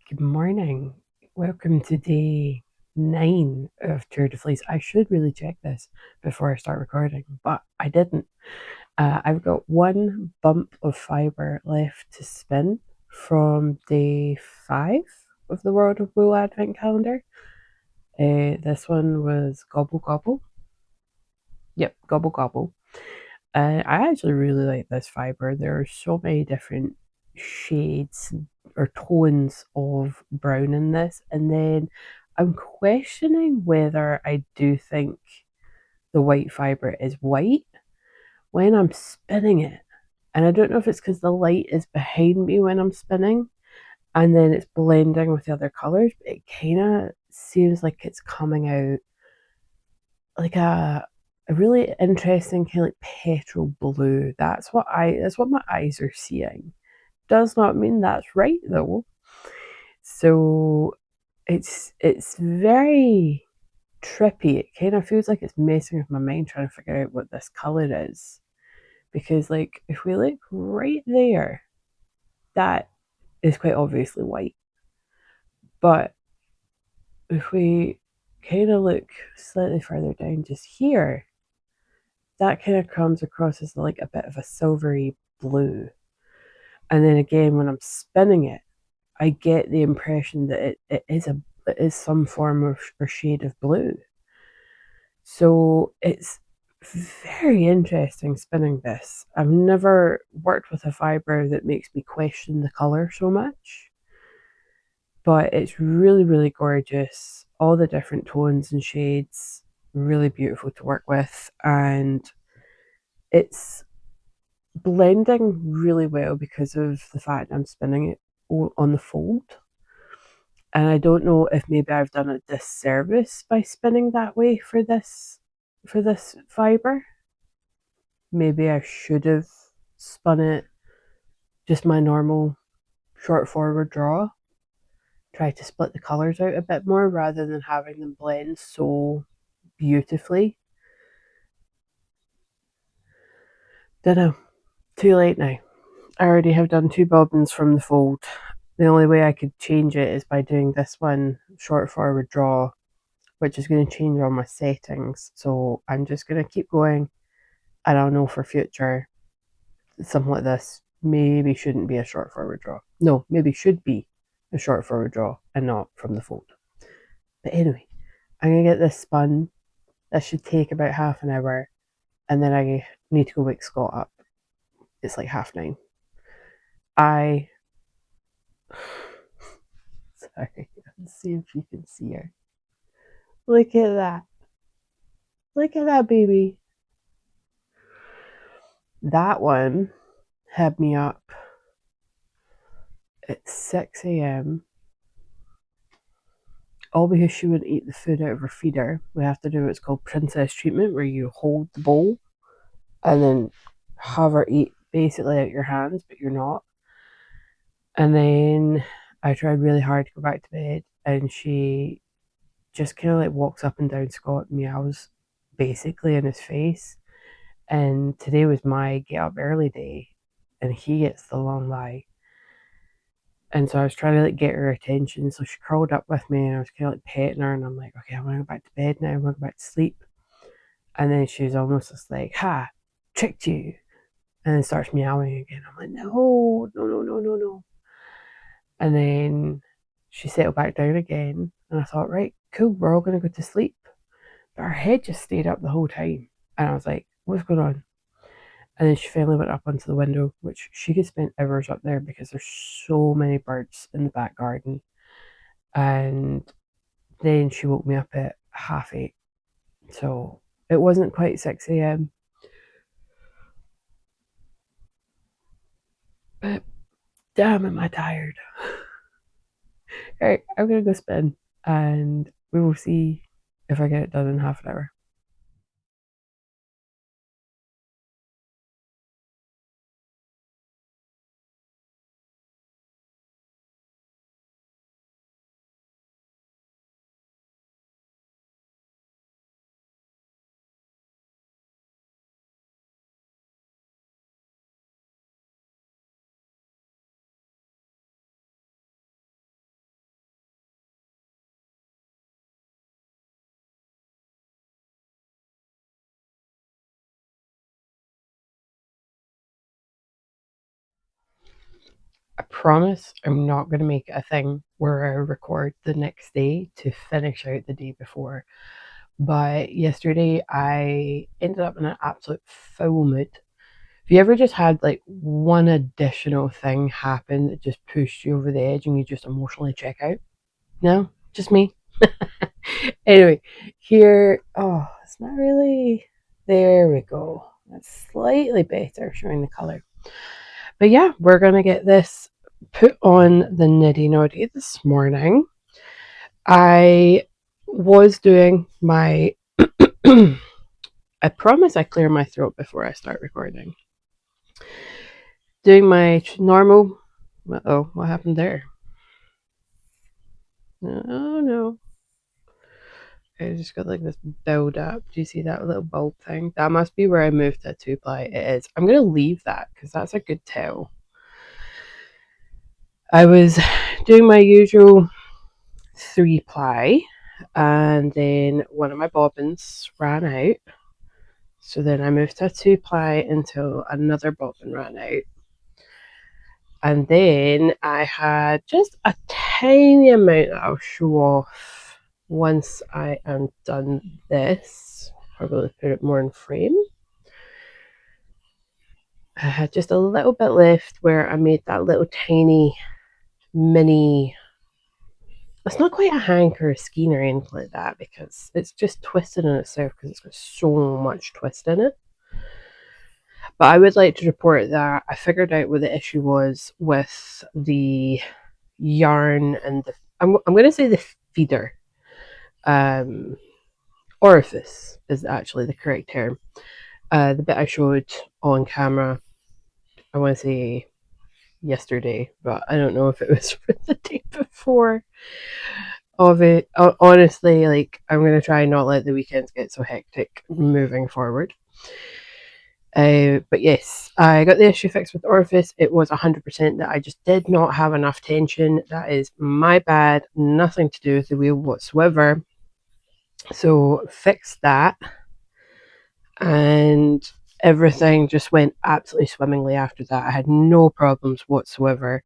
Good morning. Welcome to day 9 of Tour de Fleece. I should really check this before I start recording, but I didn't. I've got one bump of fibre left to spin from day 5 of the World of Wool Advent Calendar. This one was Gobble Gobble. Yep, Gobble Gobble. I actually really like this fibre. There are so many different shades or tones of brown in this, and then I'm questioning whether I do think the white fibre is white when I'm spinning it. And I don't know if it's because the light is behind me when I'm spinning and then it's blending with the other colours, but it kind of seems like it's coming out like a really interesting kind of like petrol blue. That's what my eyes are seeing. Does not mean that's right though. So it's very trippy. It kind of feels like it's messing with my mind trying to figure out what this colour is. Because like if we look right there, that is quite obviously white. But if we kind of look slightly further down just here, that kind of comes across as like a bit of a silvery blue. And then again, when I'm spinning it, I get the impression that it is some form of or shade of blue. So it's very interesting spinning this. I've never worked with a fibre that makes me question the colour so much. But it's really, really gorgeous. All the different tones and shades, really beautiful to work with. And it's blending really well because of the fact I'm spinning it on the fold. And I don't know if maybe I've done a disservice by spinning that way for this fibre. Maybe I should have spun it just my normal short forward draw. Try to split the colours out a bit more rather than having them blend so beautifully. Dunno. Too late now. I already have done 2 bobbins from the fold. The only way I could change it is by doing this one short forward draw, which is going to change all my settings. So I'm just going to keep going, and I'll know for future something like this maybe shouldn't be a short forward draw. No, maybe should be a short forward draw and not from the fold. But anyway, I'm going to get this spun. This should take about half an hour, and then I need to go wake Scott up. It's like 9:30. Sorry, let's see if you can see her. Look at that. Look at that baby. That one had me up at 6 a.m. all because she wouldn't eat the food out of her feeder. We have to do what's called princess treatment, where you hold the bowl and then have her eat basically out your hands, but you're not. And then I tried really hard to go back to bed, and she just kind of like walks up and down Scott, meows basically in his face. And today was my get up early day, and he gets the long lie. And so I was trying to like get her attention. So she curled up with me and I was kind of like petting her, and I'm like, okay, I want to go back to bed now. I want to go back to sleep. And then she's almost just like, ha, tricked you. And then starts meowing again. I'm like, no, no, no, no, no, no. And then she settled back down again. And I thought, right, cool, we're all going to go to sleep. But her head just stayed up the whole time. And I was like, what's going on? And then she finally went up onto the window, which she could spend hours up there because there's so many birds in the back garden. And then she woke me up at 8:30. So it wasn't quite 6 a.m. But damn, am I tired. Right, I'm going to go spin and we will see if I get it done in half an hour. I promise I'm not going to make it a thing where I record the next day to finish out the day before. But yesterday I ended up in an absolute foul mood. Have you ever just had like one additional thing happen that just pushed you over the edge and you just emotionally check out? No? Just me? Anyway, here, oh, it's not really, there we go. That's slightly better showing the colour. But yeah, we're going to get this put on the niddy noddy this morning. I was doing my, I promise I clear my throat before I start recording. Doing my normal, uh-oh, what happened there? Oh no. I just got like this build up. Do you see that little bulb thing? That must be where I moved that 2-ply. It is. I'm going to leave that because that's a good tell. I was doing my usual 3-ply and then one of my bobbins ran out. So then I moved to a 2-ply until another bobbin ran out. And then I had just a tiny amount that I'll show off once I am done this. Probably put it more in frame. I had just a little bit left where I made that little tiny mini, it's not quite a hank or a skein or anything like that because it's just twisted in itself because it's got so much twist in it. But I would like to report that I figured out what the issue was with the yarn and the, I'm going to say the feeder. Orifice is actually the correct term. The bit I showed on camera, I want to say yesterday, but I don't know if it was for the day before of it. Honestly, like, I'm going to try and not let the weekends get so hectic moving forward. But yes, I got the issue fixed with Orifice. It was 100% that I just did not have enough tension. That is my bad. Nothing to do with the wheel whatsoever. So fixed that. And everything just went absolutely swimmingly after that. I had no problems whatsoever.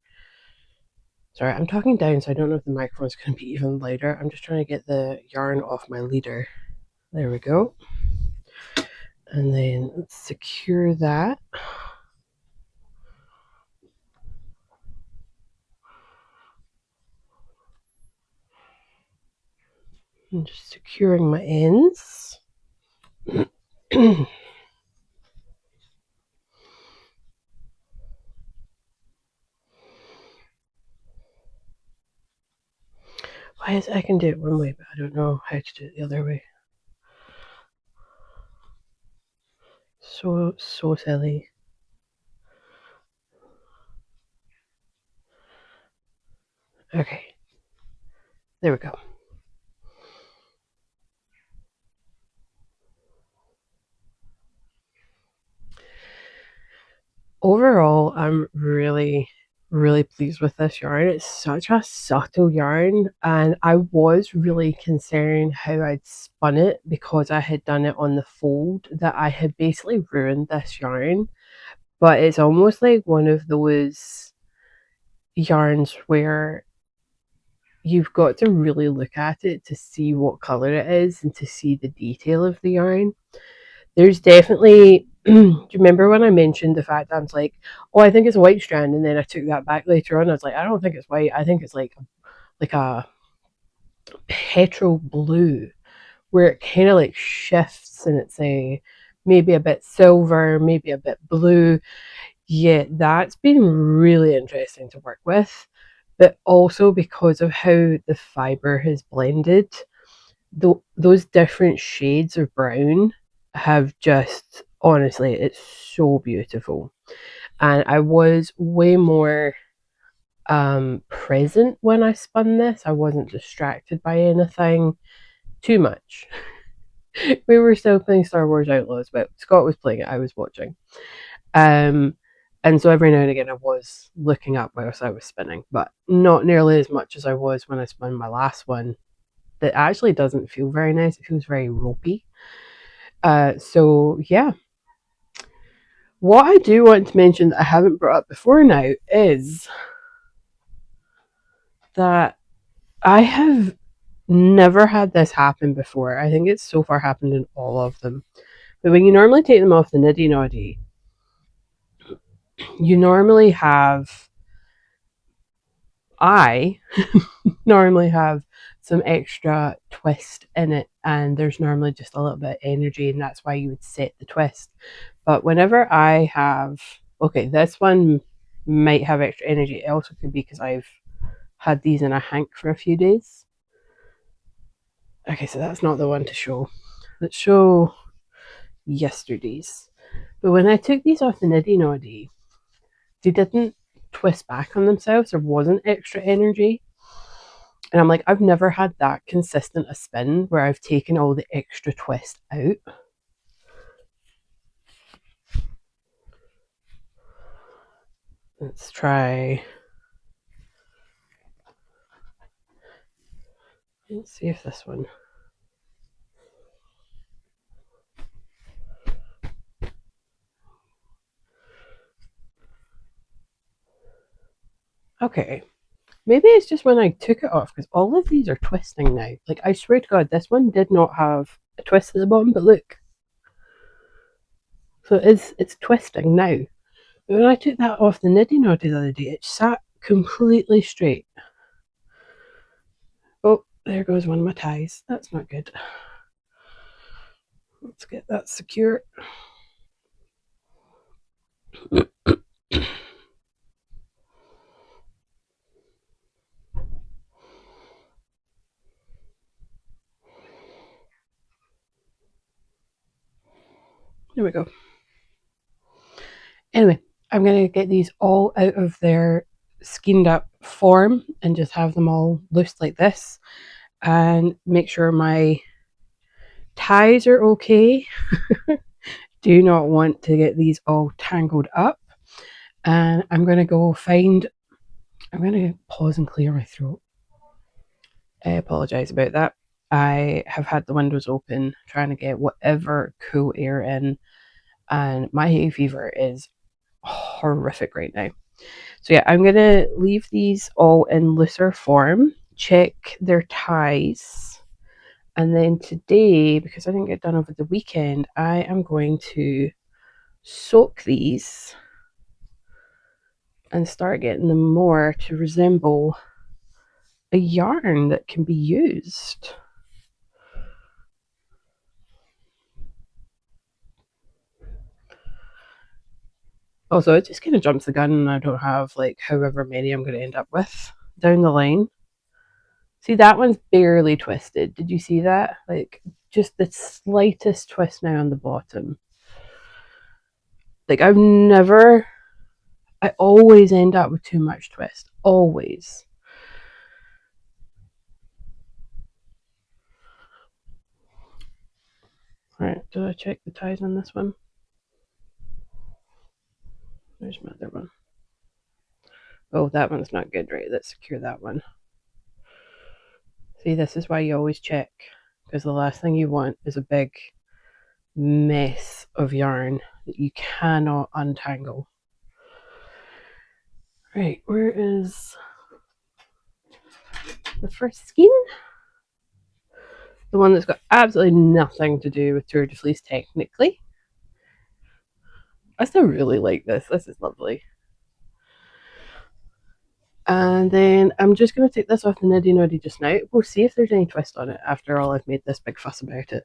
Sorry, I'm talking down, so I don't know if the microphone's going to be even louder. I'm just trying to get the yarn off my leader. There we go. And then let's secure that. I'm just securing my ends. Why is I can do it one way, but I don't know how to do it the other way. So silly. Okay. There we go. Overall, I'm really pleased with this yarn. It's such a subtle yarn, and I was really concerned how I'd spun it because I had done it on the fold, that I had basically ruined this yarn. But it's almost like one of those yarns where you've got to really look at it to see what color it is and to see the detail of the yarn. There's definitely, do you remember when I mentioned the fact that I was like, oh, I think it's a white strand, and then I took that back later on. I was like, I don't think it's white. I think it's like a petrol blue, where it kind of like shifts and it's a maybe a bit silver, maybe a bit blue. Yeah, that's been really interesting to work with, but also because of how the fiber has blended, those different shades of brown have just, honestly, it's so beautiful. And I was way more present when I spun this. I wasn't distracted by anything too much. We were still playing Star Wars Outlaws, but Scott was playing it, I was watching. And so every now and again I was looking up whilst I was spinning, but not nearly as much as I was when I spun my last one. That actually doesn't feel very nice. It feels very ropey. So yeah. What I do want to mention that I haven't brought up before now is that I have never had this happen before. I think it's so far happened in all of them. But when you normally take them off the niddy noddy, you normally have, I normally have some extra twist in it, and there's normally just a little bit of energy, and that's why you would set the twist. But whenever I have, okay, this one might have extra energy. It also could be because I've had these in a hank for a few days. Okay, so that's not the one to show. Let's show yesterday's. But when I took these off the niddy noddy, they didn't twist back on themselves. There wasn't extra energy. And I'm like, I've never had that consistent a spin where I've taken all the extra twist out. Let's try. Let's see if this one. Okay. Maybe it's just when I took it off, because all of these are twisting now. Like, I swear to God, this one did not have a twist at the bottom, but look. So it's twisting now. But when I took that off the niddy noddy the other day, it sat completely straight. Oh, there goes one of my ties. That's not good. Let's get that secure. There we go. Anyway, I'm going to get these all out of their skeined up form and just have them all loose like this, and make sure my ties are okay. Do not want to get these all tangled up. And I'm going to go find, I'm going to pause and clear my throat. I apologise about that. I have had the windows open trying to get whatever cool air in, and my hay fever is horrific right now. So yeah, I'm going to leave these all in looser form, check their ties, and then today, because I didn't get done over the weekend, I am going to soak these and start getting them more to resemble a yarn that can be used. Also, it just kind of jumps the gun, and I don't have like however many I'm going to end up with down the line. See, that one's barely twisted. Did you see that? Like, just the slightest twist now on the bottom. Like, I always end up with too much twist. Always. Alright, did I check the ties on this one? There's my other one. Oh, that one's not good, right? Let's secure that one. See, this is why you always check, because the last thing you want is a big mess of yarn that you cannot untangle. Right, where is the first skein? The one that's got absolutely nothing to do with Tour de Fleece technically. I still really like this. This is lovely. And then I'm just going to take this off the niddy noddy just now. We'll see if there's any twist on it after all I've made this big fuss about it.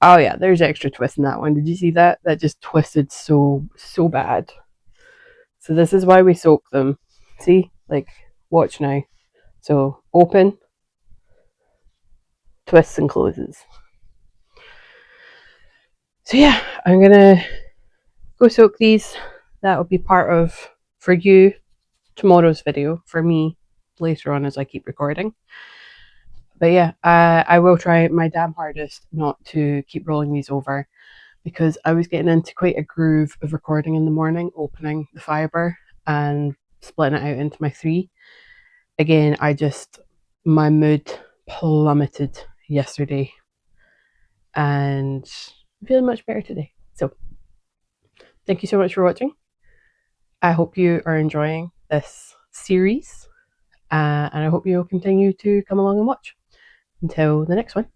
Oh yeah, there's extra twist in that one. Did you see that? That just twisted so bad. So this is why we soak them. See? Like, watch now. So open, twists and closes. So yeah, I'm going to go soak these. That will be part of, for you, tomorrow's video. For me, later on as I keep recording. But yeah, I will try my damn hardest not to keep rolling these over, because I was getting into quite a groove of recording in the morning, opening the fibre and splitting it out into my 3. Again, my mood plummeted yesterday, and I'm feeling much better today. So thank you so much for watching. I hope you are enjoying this series, and I hope you'll continue to come along and watch. Until the next one,